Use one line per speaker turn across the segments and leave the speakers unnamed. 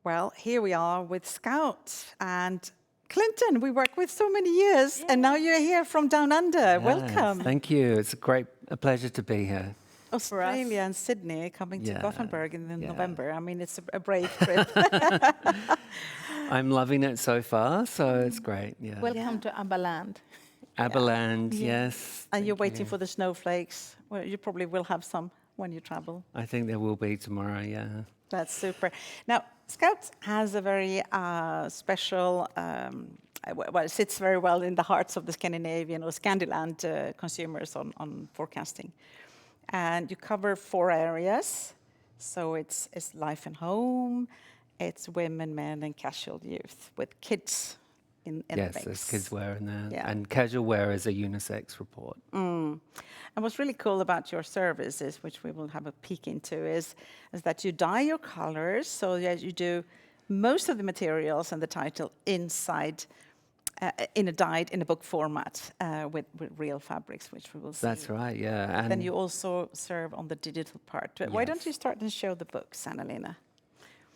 Well, here we are with Scout and Clinton. We worked with so many years, and now you're here from Down Under.
Yes,
Welcome.
thank you. It's a pleasure to be here.
Australia and Sydney, coming to
Yeah,
Gothenburg in
yeah.
November. I mean, it's a brave trip.
I'm loving it so far, so it's great. Yeah.
Welcome to Abaland.
Aberland, yes.
And you're
thank
waiting
you.
for the snowflakes. Well, you probably will have some when you travel.
I think there will be tomorrow, yeah.
That's super. Now, Scout has a very special, well, it sits very well in the hearts of the Scandinavian or Scandinavian consumers on forecasting. And you cover 4 areas. So it's life and home, it's women, men, and casual youth with kids in the
Yes,
mix.
there's kids wear in there.
Yeah.
And casual wear is a unisex report.
And what's really cool about your services, which we will have a peek into, is that you dye your colors. So that you do most of the materials and the title inside, in a book format with real fabrics, which we will see.
That's right, yeah. And
Then you also serve on the digital part. Why don't
Yes.
you start and show the books, Annalena?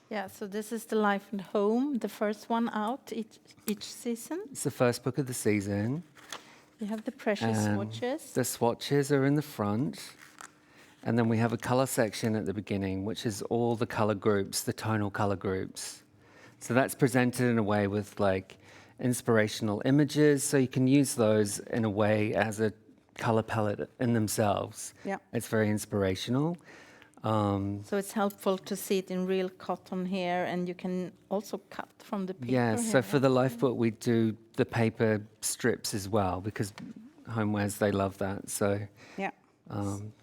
Yeah, so this is the Life and Home, the first one out each season.
it's the first book of the season.
You have the precious
and
swatches.
The swatches are in the front. And then we have a color section at the beginning, which is all the color groups, the tonal color groups. So that's presented in a way with like inspirational images. So you can use those in a way as a color palette in themselves.
Yeah.
It's very inspirational.
So it's helpful to see it in real cotton here, and you can also cut from the paper.
Yeah, so
here.
for the life book, we do the paper strips as well because homewares, they love that. So
Yeah.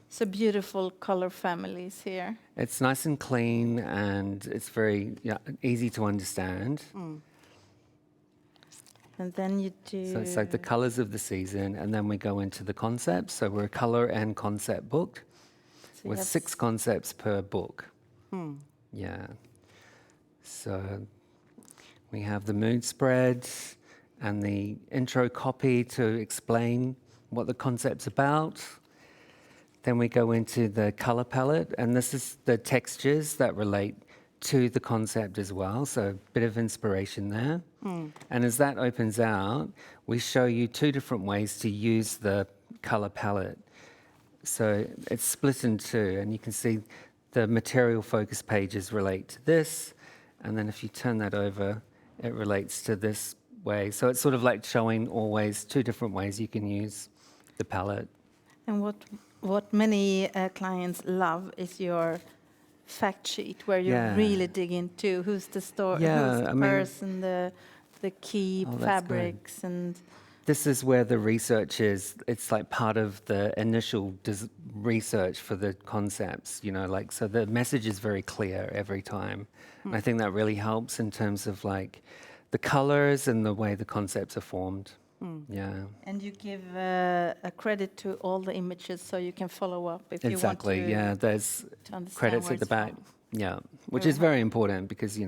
So beautiful color families here.
it's nice and clean and it's very easy to understand.
And then you do...
So it's like the colors of the season, and then we go into the concepts. So we're a color and concept book
so you
with
have
6 concepts per book. Yeah. So we have the mood spreads and the intro copy to explain what the concept's about. Then we go into the color palette, and this is the textures that relate to the concept as well, so a bit of inspiration there. And as that opens out, we show you 2 different ways to use the color palette. So it's split in 2, and you can see the material focus pages relate to this, and then if you turn that over, it relates to this way. So it's sort of like showing always 2 different ways you can use the palette.
And what many clients love is your fact sheet, where you really dig into who's the store, who's the person, the key fabrics, and
this is where the research is. It's like part of the initial research for the concepts, like, so the message is very clear every time. And I think that really helps in terms of like the colors and the way the concepts are formed. Yeah.
And you give a credit to all the images so you can follow up if you want to.
Exactly, yeah. There's credits at the back. Yeah, which is very important because,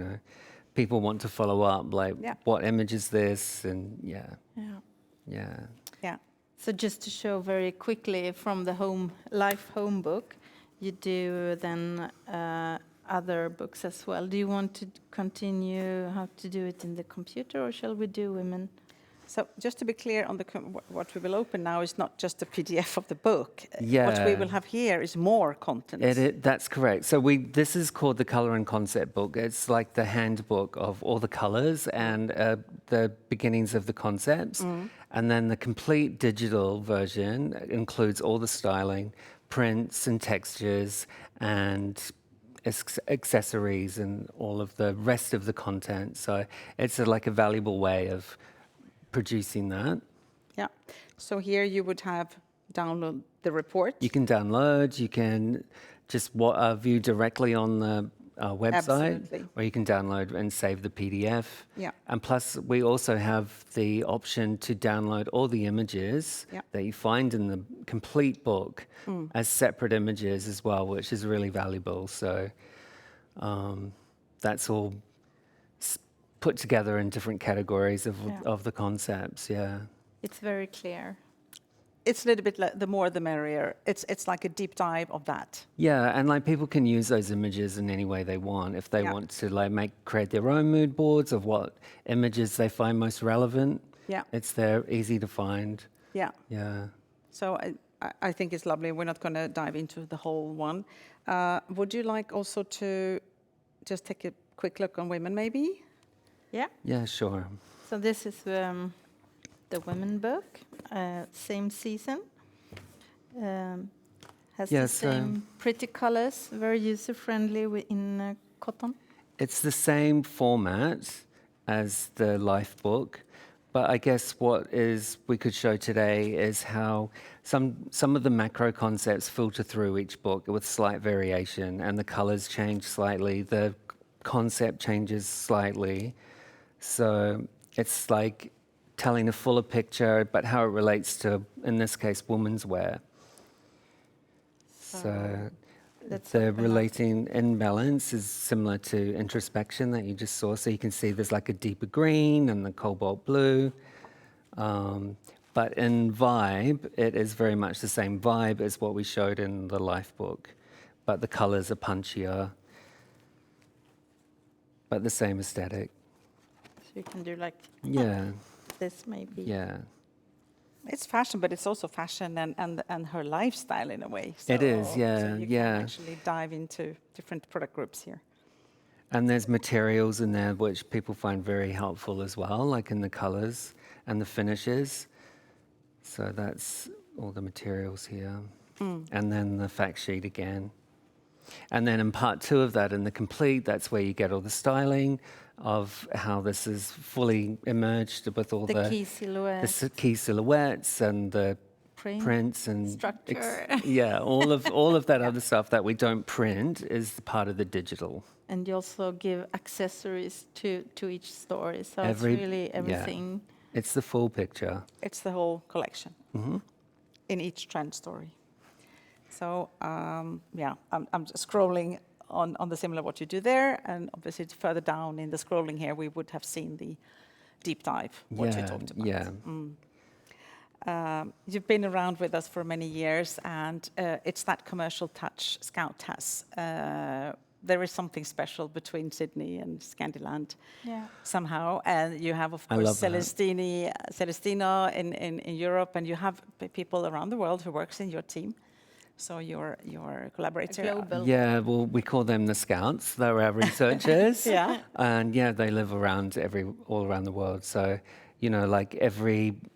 people want to follow up, like what image is this? And yeah.
So just to show very quickly from the Life Home book, you do then other books as well. Do you want to continue how to do it in the computer, or shall we do women?
So just to be clear on what we will open now is not just a PDF of the book.
Yeah.
What we will have here is more content.
That's correct. So this is called the Color and Concept book. It's like the handbook of all the colors and the beginnings of the concepts. And then the complete digital version includes all the styling, prints and textures and accessories and all of the rest of the content. So it's like a valuable way of producing that.
Yeah. So here you would have download the report.
You can download, you can just view directly on the website.
Absolutely.
Or you can download and save the PDF.
Yeah.
And plus we also have the option to download all the images that you find in the complete book as separate images as well, which is really valuable. So that's all put together in different categories of the concepts,
It's very clear.
it's a little bit like the more the merrier. It's like a deep dive of that.
Yeah, and like people can use those images in any way they want. If they
Yeah.
want to like create their own mood boards of what images they find most relevant,
Yeah.
it's there, easy to find.
Yeah.
Yeah.
So I think it's lovely. We're not going to dive into the whole one. Would you like also to just take a quick look on women, maybe?
Yeah.
Yeah, sure.
So this is the women book, same season. Has the
Yes,
same pretty colors, very user friendly in cotton.
It's the same format as the Life book, but I guess what we could show today is how some of the macro concepts filter through each book with slight variation, and the colors change slightly, the concept changes slightly. So it's like telling a fuller picture, but how it relates to, in this case, women's wear. So
Let's
the
open up.
relating imbalance is similar to introspection that you just saw. So you can see there's like a deeper green and the cobalt blue. But in vibe, it is very much the same vibe as what we showed in the Life book. But the colors are punchier, but the same aesthetic.
So you can do like
Yeah,
this maybe.
yeah.
It's fashion, but it's also fashion and her lifestyle in a way. So,
It is, yeah,
so you
yeah.
can actually dive into different product groups here.
And there's materials in there which people find very helpful as well, like in the colors and the finishes. So that's all the materials here. And then the fact sheet again. And then in part 2 of that, in the complete, that's where you get all the styling of how this is fully emerged with all
The key silhouette,
key silhouettes and the prints and
structure.
yeah, all of that other stuff that we don't print is part of the digital.
And you also give accessories to each story. So it's
Every-
really
yeah.
everything.
It's the full picture.
It's the whole collection in each trend story. So yeah, I'm just scrolling on the similar what you do there, and obviously further down in the scrolling here, we would have seen the deep dive, what you talked about.
Yeah.
You've been around with us for many years, and it's that commercial touch Scout has. There is something special between Sydney and Scandiland somehow. And you have, of
I
course,
love that.
Celestina in Europe, and you have people around the world who works in your team. So your collaborator.
Global.
Yeah, well, we call them the Scouts. They're our researchers.
Yeah.
And yeah, they live around all around the world. So, you know, like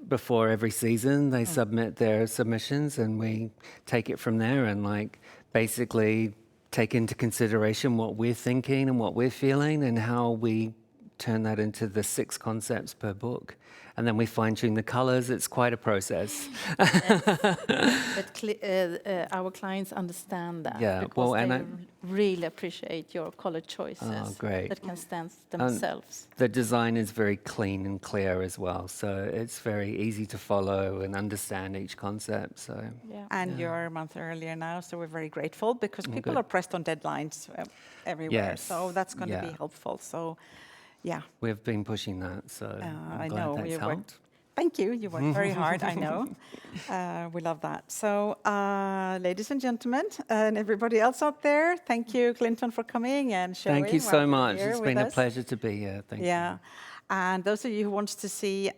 before every season, they submit their submissions, and we take it from there and like basically take into consideration what we're thinking and what we're feeling and how we turn that into the 6 concepts per book. And then we fine tune the colors. It's quite a process.
But our clients understand that
Yeah,
because
well, and
they really appreciate your color choices
Oh, great.
that can stand themselves.
The design is very clean and clear as well. So it's very easy to follow and understand each concept. So
Yeah.
And you're a month earlier now, so we're very grateful because people
good.
are pressed on deadlines everywhere.
Yes,
So that's going to be
yeah.
helpful. So, yeah,
we've been pushing that. So I'm
I
glad
know
that's
you
helped.
worked. Thank you. You worked very hard. I know. We love that. So, ladies and gentlemen, and everybody else out there, thank you, Clinton, for coming and showing.
Thank you
while
so
you're
much.
here
It's
with
been a
us.
pleasure to be here. Thank you.
Yeah. And those of you who wants to see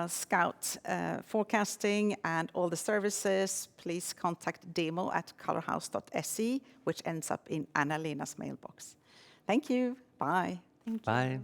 Scout forecasting and all the services, please contact demo@colorhouse.se, which ends up in Anna-Lena's mailbox. Thank you. Bye.
Thank you.
Bye.